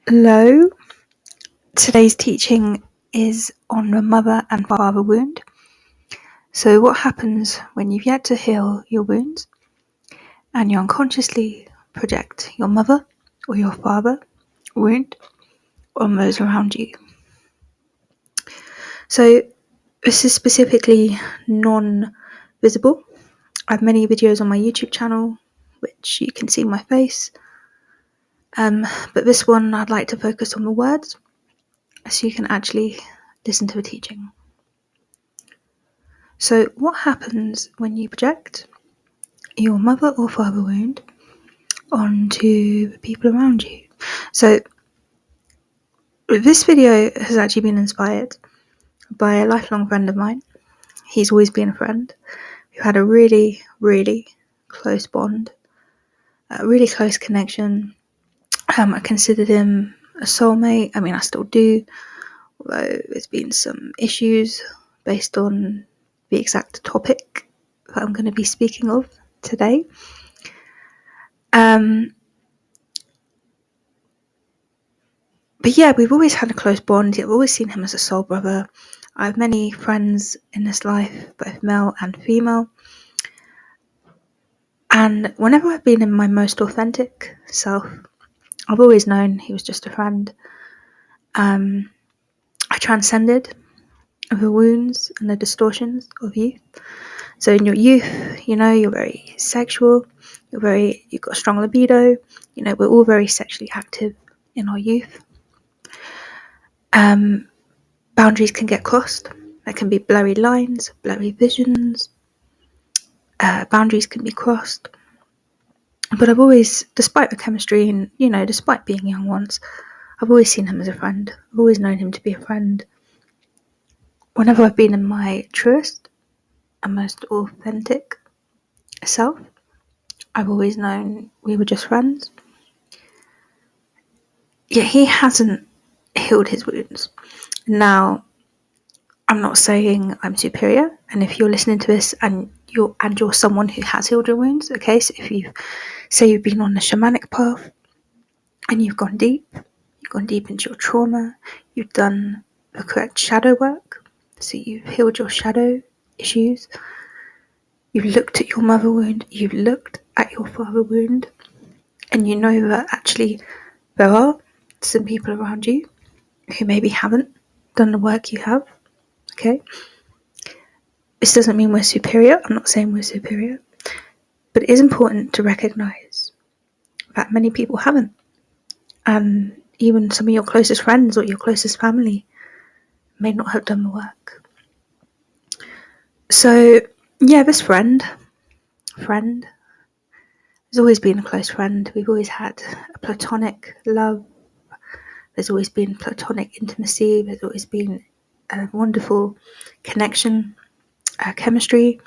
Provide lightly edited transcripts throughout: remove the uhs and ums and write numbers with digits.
Hello, today's teaching is on the mother and father wound. So what happens when you've yet to heal your wounds and you unconsciously project your mother or your father wound on those around you? So this is specifically non-visible. I have many videos on my YouTube channel which you can see my face, but this one I'd like to focus on the words so you can actually listen to the teaching. So what happens when you project your mother or father wound onto the people around you? So this video has actually been inspired by a lifelong friend of mine. He's always been a friend. We've had a really, really close bond, a really close connection. I considered him a soulmate. I mean, I still do, although there's been some issues based on the exact topic that I'm going to be speaking of today. But yeah, we've always had a close bond. I've always seen him as a soul brother. I have many friends in this life, both male and female. And whenever I've been in my most authentic self, I've always known he was just a friend. I transcended the wounds and the distortions of youth. So in your youth, you're very sexual. You've got a strong libido. We're all very sexually active in our youth. Boundaries can get crossed. There can be blurry lines, blurry visions. Boundaries can be crossed. But I've always, despite the chemistry and, despite being young once, I've always seen him as a friend. I've always known him to be a friend. Whenever I've been in my truest and most authentic self, I've always known we were just friends. Yet he hasn't healed his wounds. Now, I'm not saying I'm superior, and if you're listening to this and you're someone who has healed your wounds, okay, so if you've been on the shamanic path and you've gone deep into your trauma, you've done the correct shadow work, so you've healed your shadow issues, you've looked at your mother wound, you've looked at your father wound, and you know that actually there are some people around you who maybe haven't done the work you have, okay? This doesn't mean we're superior. I'm not saying we're superior. But it is important to recognise that many people haven't. And even some of your closest friends or your closest family may not have done the work. So, yeah, this friend has always been a close friend. We've always had a platonic love. There's always been platonic intimacy. There's always been a wonderful connection, chemistry,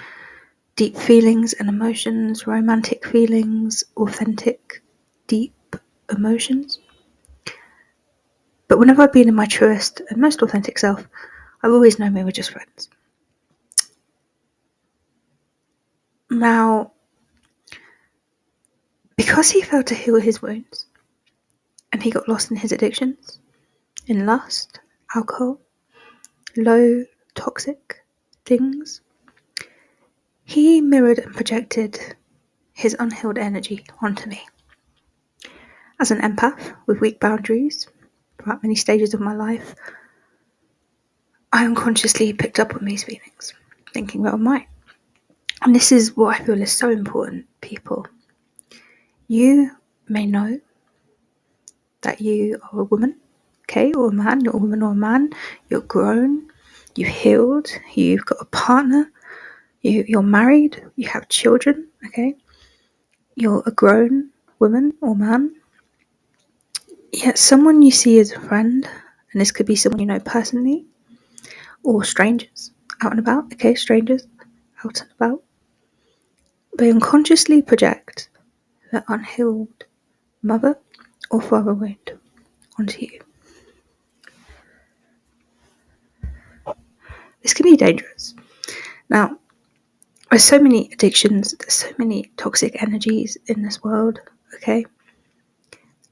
deep feelings and emotions, romantic feelings, authentic, deep emotions. But whenever I've been in my truest and most authentic self, I've always known we were just friends. Now, because he failed to heal his wounds, and he got lost in his addictions, in lust, alcohol, low, toxic things, he mirrored and projected his unhealed energy onto me. As an empath with weak boundaries, throughout many stages of my life, I unconsciously picked up on these feelings, thinking they were mine. And this is what I feel is so important, people. You may know that you are a woman, okay, or a man, you're a woman or a man, you're grown, you've healed, you've got a partner, you're married, you have children, okay, you're a grown woman or man, yet someone you see as a friend, and this could be someone you know personally, or strangers out and about, okay, strangers out and about, they unconsciously project the unhealed mother or father wound onto you. This can be dangerous. Now, there's so many addictions, there's so many toxic energies in this world, okay?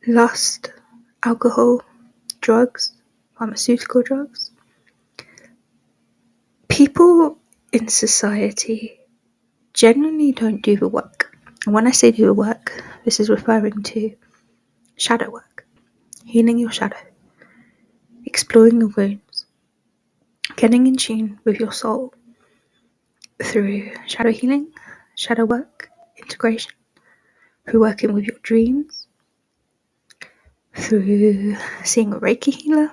lust, alcohol, drugs, pharmaceutical drugs. People in society generally don't do the work. And when I say do the work, this is referring to shadow work, healing your shadow, exploring the wounds, getting in tune with your soul through shadow healing, shadow work, integration, through working with your dreams, through seeing a Reiki healer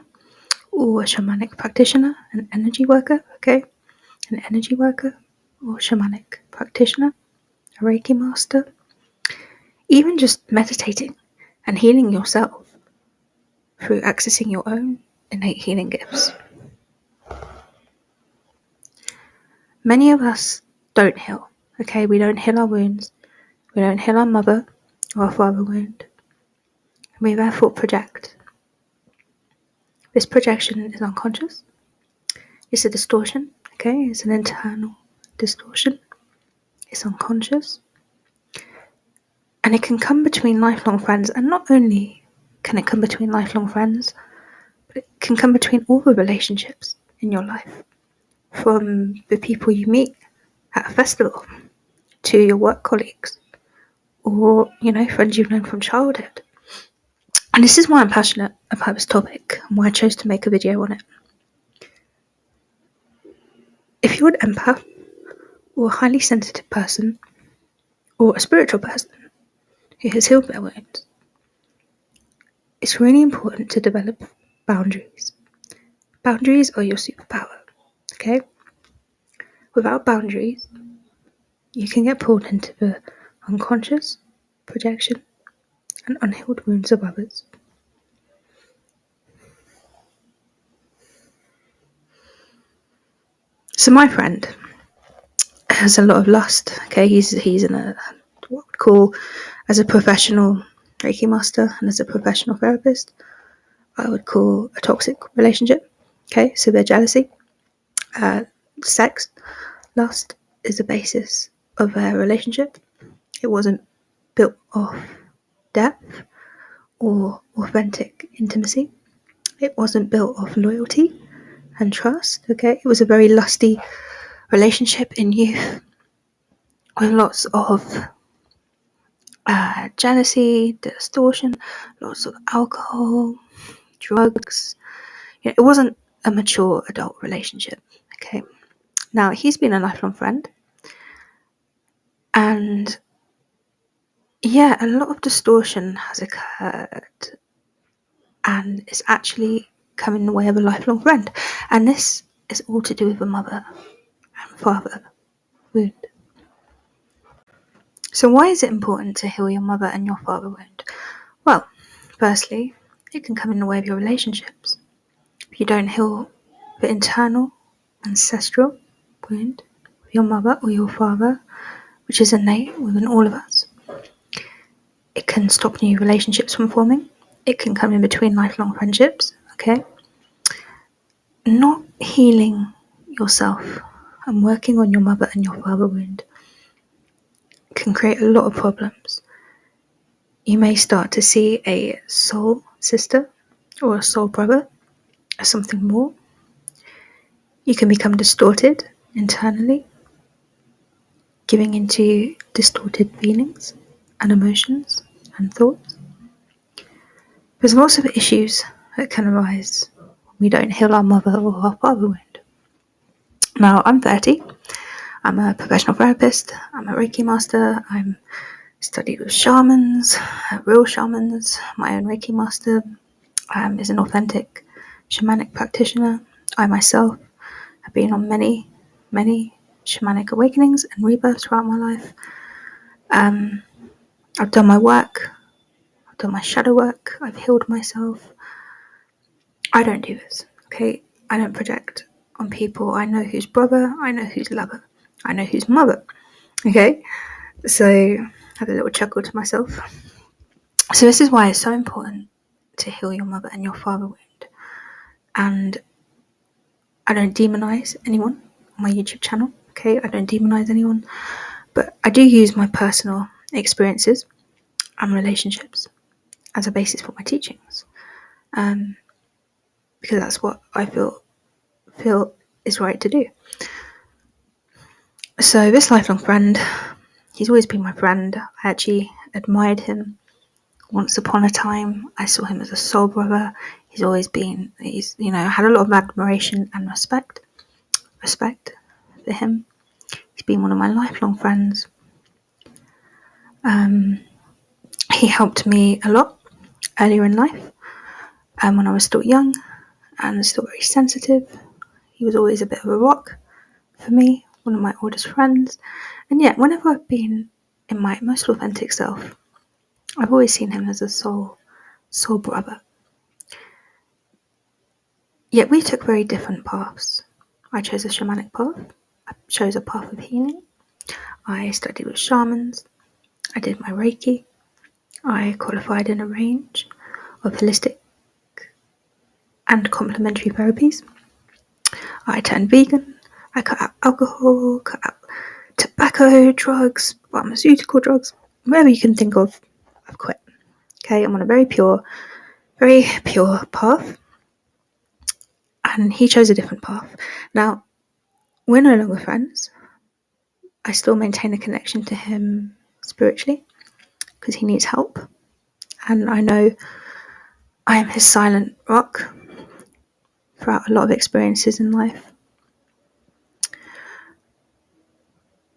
or a shamanic practitioner, an energy worker, okay? An energy worker or shamanic practitioner, a Reiki master, even just meditating and healing yourself through accessing your own innate healing gifts. Many of us don't heal, okay? We don't heal our wounds. We don't heal our mother or our father wound. We therefore project. This projection is unconscious. It's a distortion, okay? It's an internal distortion. It's unconscious. And it can come between lifelong friends, and not only can it come between lifelong friends, but it can come between all the relationships in your life. From the people you meet at a festival, to your work colleagues, or, friends you've known from childhood. And this is why I'm passionate about this topic, and why I chose to make a video on it. If you're an empath, or a highly sensitive person, or a spiritual person who has healed their wounds, it's really important to develop boundaries. Boundaries are your superpower, okay? Without boundaries, you can get pulled into the unconscious projection and unhealed wounds of others. So my friend has a lot of lust, okay? He's in a, what we'd call, as a professional Reiki master and as a professional therapist, I would call a toxic relationship, okay? Severe jealousy, sex, lust is the basis of their relationship. It wasn't built off depth or authentic intimacy. It wasn't built off loyalty and trust, okay? It was a very lusty relationship in youth with lots of jealousy, distortion, lots of alcohol, drugs. It wasn't a mature adult relationship, okay? Now, he's been a lifelong friend, and yeah, a lot of distortion has occurred, and it's actually come in the way of a lifelong friend. And this is all to do with the mother and father wound. So why is it important to heal your mother and your father wound? Well, firstly, it can come in the way of your relationships. If you don't heal the internal ancestral wound of your mother or your father, which is innate within all of us, it can stop new relationships from forming. It can come in between lifelong friendships, okay? Not healing yourself and working on your mother and your father wound can create a lot of problems. You may start to see a soul sister or a soul brother as something more. You can become distorted internally, giving into distorted feelings and emotions and thoughts. There's lots of issues that can arise when we don't heal our mother or our father wound. Now, I'm 30. I'm a professional therapist. I'm a Reiki master. I'm studied with shamans, real shamans. My own Reiki master is an authentic shamanic practitioner. I myself have been on many, many shamanic awakenings and rebirths throughout my life. I've done my work. I've done my shadow work. I've healed myself. I don't do this, okay? I don't project on people. I know who's brother. I know who's lover. I know who's mother, okay? So I had a little chuckle to myself. So this is why it's so important to heal your mother and your father wound. And I don't demonize anyone on my YouTube channel, okay? I don't demonize anyone, but I do use my personal experiences and relationships as a basis for my teachings, because that's what I feel is right to do. So this lifelong friend, he's always been my friend. I actually admired him. Once upon a time, I saw him as a soul brother. He's had a lot of admiration and respect for him. He's been one of my lifelong friends. He helped me a lot earlier in life, when I was still young and still very sensitive. He was always a bit of a rock for me, one of my oldest friends. And yet, whenever I've been in my most authentic self, I've always seen him as a soul brother. Yet we took very different paths. I chose a shamanic path. I chose a path of healing. I studied with shamans. I did my Reiki. I qualified in a range of holistic and complementary therapies. I turned vegan. I cut out alcohol, cut out tobacco, drugs, pharmaceutical drugs, whatever you can think of, I've quit. Okay, I'm on a very pure path. And he chose a different path. Now, we're no longer friends. I still maintain a connection to him spiritually because he needs help. And I know I am his silent rock throughout a lot of experiences in life.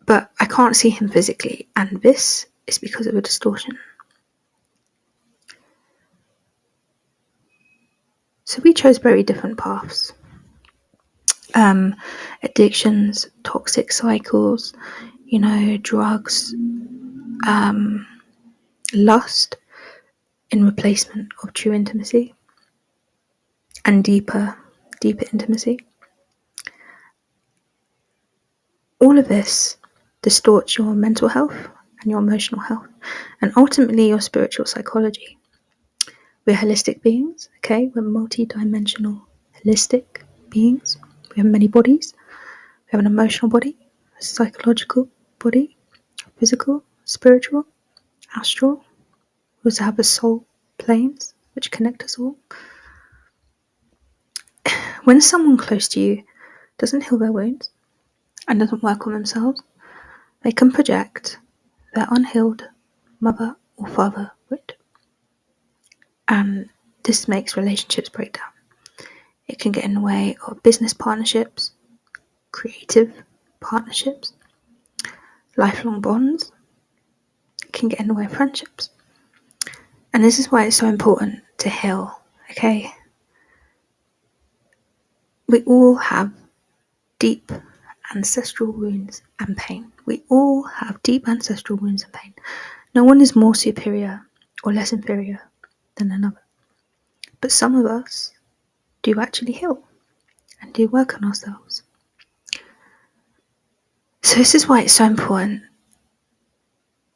But I can't see him physically, and this is because of a distortion. So we chose very different paths. Addictions, toxic cycles, drugs, lust in replacement of true intimacy and deeper intimacy. All of this distorts your mental health and your emotional health, and ultimately your spiritual psychology. We're holistic beings, okay? We're multi-dimensional holistic beings. We have many bodies. We have an emotional body, a psychological body, physical, spiritual, astral. We also have the soul planes, which connect us all. When someone close to you doesn't heal their wounds and doesn't work on themselves, they can project their unhealed mother or father wound. And this makes relationships break down. It can get in the way of business partnerships, creative partnerships, lifelong bonds. It can get in the way of friendships. And this is why it's so important to heal, okay? We all have deep ancestral wounds and pain. We all have deep ancestral wounds and pain. No one is more superior or less inferior than another. But some of us do actually heal and do work on ourselves. So this is why it's so important,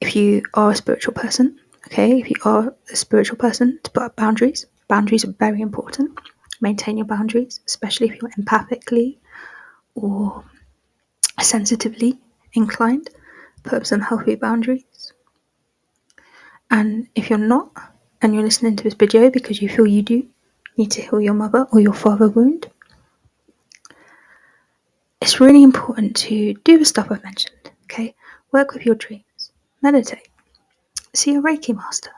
if you are a spiritual person, okay, if you are a spiritual person, to put up boundaries. Boundaries are very important. Maintain your boundaries, especially if you're empathically or sensitively inclined. Put up some healthy boundaries. And if you're not, and you're listening to this video because you feel you do need to heal your mother or your father wound, it's really important to do the stuff I've mentioned, okay? Work with your dreams, meditate, see a Reiki master,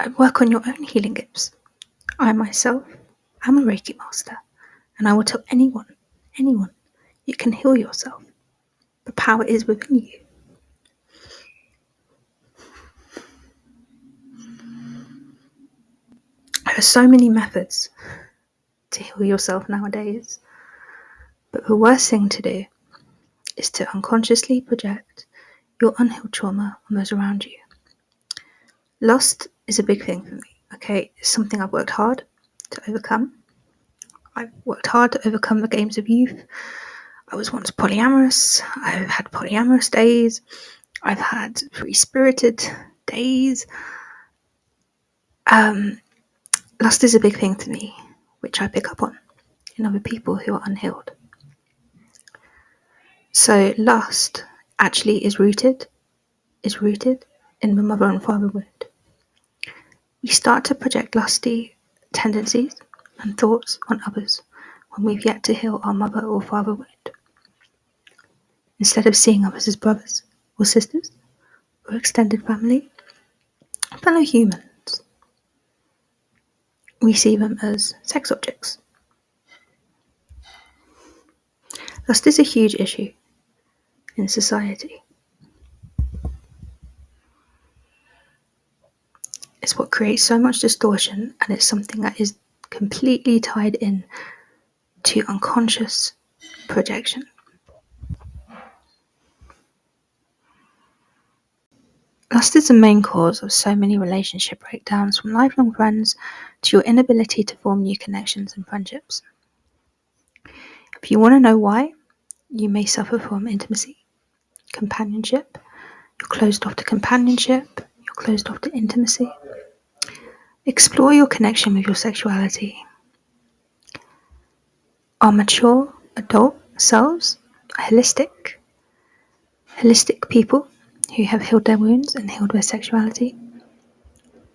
and work on your own healing gifts. I myself am a Reiki master, and I will tell anyone, you can heal yourself. The power is within you. There are so many methods to heal yourself nowadays, but the worst thing to do is to unconsciously project your unhealed trauma on those around you. Lust is a big thing for me, okay? It's something I've worked hard to overcome. I've worked hard to overcome the games of youth. I was once polyamorous. I've had polyamorous days. I've had free-spirited days. Lust is a big thing to me, which I pick up on in other people who are unhealed. So lust actually is rooted in the mother and father wound. We start to project lusty tendencies and thoughts on others when we've yet to heal our mother or father wound. Instead of seeing others as brothers or sisters or extended family, fellow humans, we see them as sex objects. Lust is a huge issue in society. It's what creates so much distortion, and it's something that is completely tied in to unconscious projection. Lust is the main cause of so many relationship breakdowns, from lifelong friends to your inability to form new connections and friendships. If you want to know why, you may suffer from intimacy, companionship. You're closed off to companionship, you're closed off to intimacy. Explore your connection with your sexuality. Our mature adult selves are holistic people who have healed their wounds and healed their sexuality.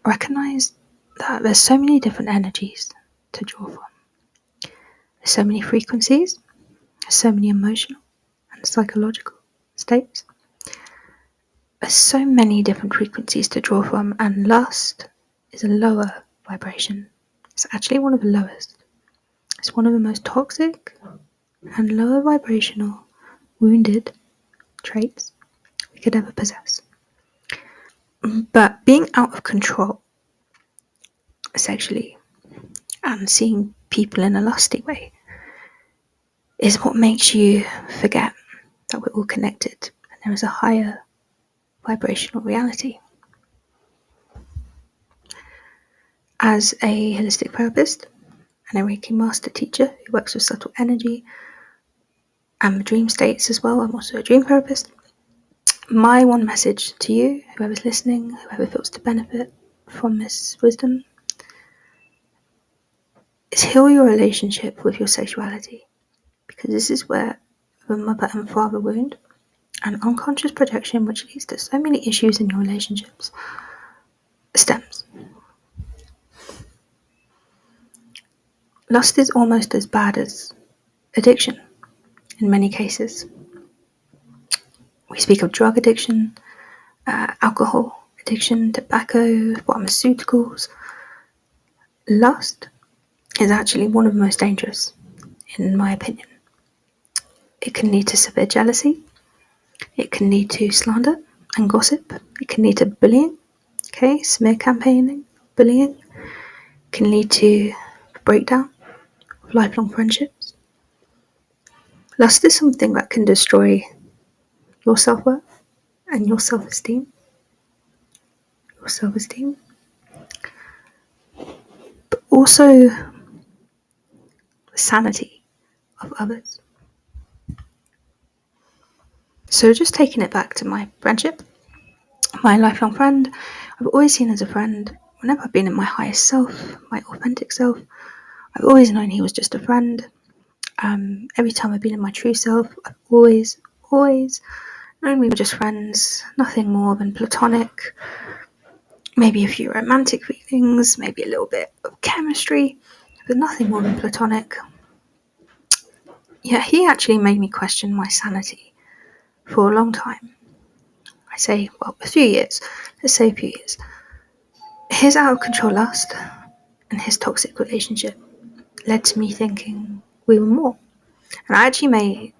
Recognize that there's so many different energies to draw from. There's so many frequencies, there's so many emotional and psychological states. There's so many different frequencies to draw from, and lust is a lower vibration. It's actually one of the lowest. It's one of the most toxic and lower vibrational, wounded traits we could ever possess. But being out of control sexually and seeing people in a lusty way is what makes you forget that we're all connected and there is a higher vibrational reality. As a holistic therapist and a Reiki master teacher who works with subtle energy and dream states as well, I'm also a dream therapist. My one message to you, whoever's listening, whoever feels to benefit from this wisdom, is heal your relationship with your sexuality, because this is where the mother and father wound and unconscious projection, which leads to so many issues in your relationships, stems. Lust is almost as bad as addiction in many cases. We speak of drug addiction, alcohol addiction, tobacco, pharmaceuticals. Lust is actually one of the most dangerous, in my opinion. It can lead to severe jealousy. It can lead to slander and gossip. It can lead to bullying, smear campaigning, bullying. It can lead to breakdown of lifelong friendships. Lust is something that can destroy your self-worth and your self-esteem. But also the sanity of others. So just taking it back to my friendship, my lifelong friend, I've always seen as a friend. Whenever I've been in my highest self, my authentic self, I've always known he was just a friend. Every time I've been in my true self, I've always known we were just friends, nothing more than platonic, maybe a few romantic feelings, maybe a little bit of chemistry, but nothing more than platonic. Yet he actually made me question my sanity for a long time. I say, well, a few years. Let's say a few years. His out of control lust and his toxic relationship led to me thinking we were more. And I actually made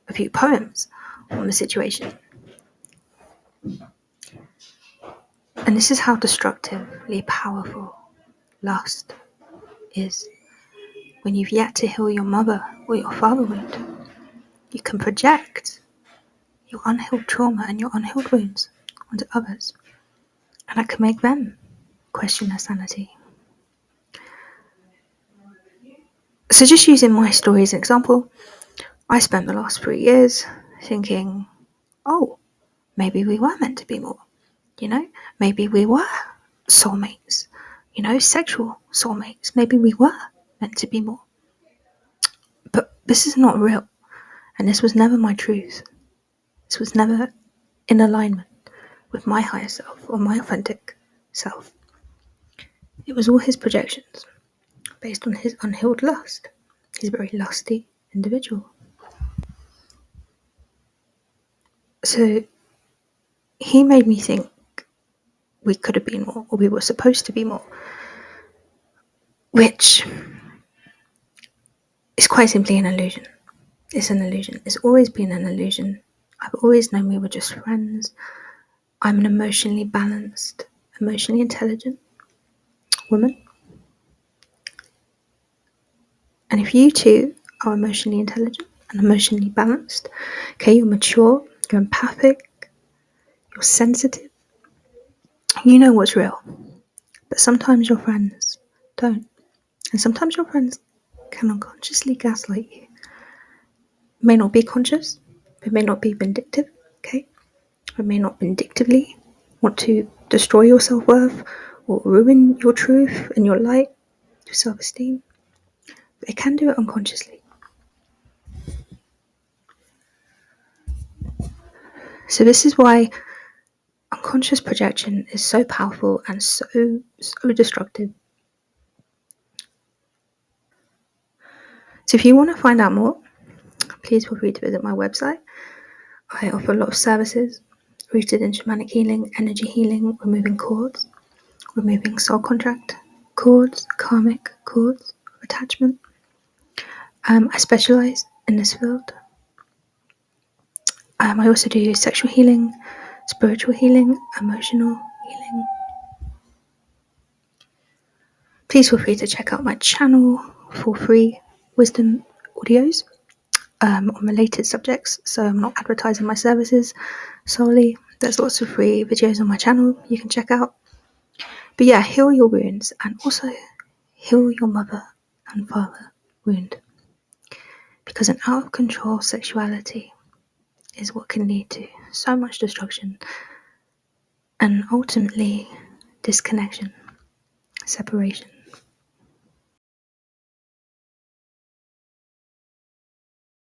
a few poems on the situation. And this is how destructively powerful lust is. When you've yet to heal your mother or your father wound, you can project your unhealed trauma and your unhealed wounds onto others. And that can make them question their sanity. So just using my story as an example, I spent the last 3 years thinking, oh, maybe we were meant to be more. Maybe we were soulmates, sexual soulmates. Maybe we were meant to be more. But this is not real. And this was never my truth. This was never in alignment with my higher self or my authentic self. It was all his projections, based on his unhealed lust. He's a very lusty individual. So he made me think we could have been more, or we were supposed to be more, which is quite simply an illusion. It's an illusion. It's always been an illusion. I've always known we were just friends. I'm an emotionally balanced, emotionally intelligent woman. And if you too are emotionally intelligent and emotionally balanced, okay, you're mature, you're empathic, you're sensitive, you know what's real. But sometimes your friends don't. And sometimes your friends can unconsciously gaslight you. It may not be conscious, it may not be vindictive, okay? It may not vindictively want to destroy your self-worth or ruin your truth and your light, your self-esteem. But it can do it unconsciously. So this is why unconscious projection is so powerful and so destructive. So if you want to find out more, please feel free to visit my website. I offer a lot of services rooted in shamanic healing, energy healing, removing cords, removing soul contract cords, karmic cords, attachment. I specialise in this field. I also do sexual healing, spiritual healing, emotional healing. Please feel free to check out my channel for free wisdom audios on related subjects. So I'm not advertising my services solely. There's lots of free videos on my channel you can check out. But yeah, heal your wounds and also heal your mother and father wound. Because an out of control sexuality is what can lead to so much destruction and ultimately disconnection, separation.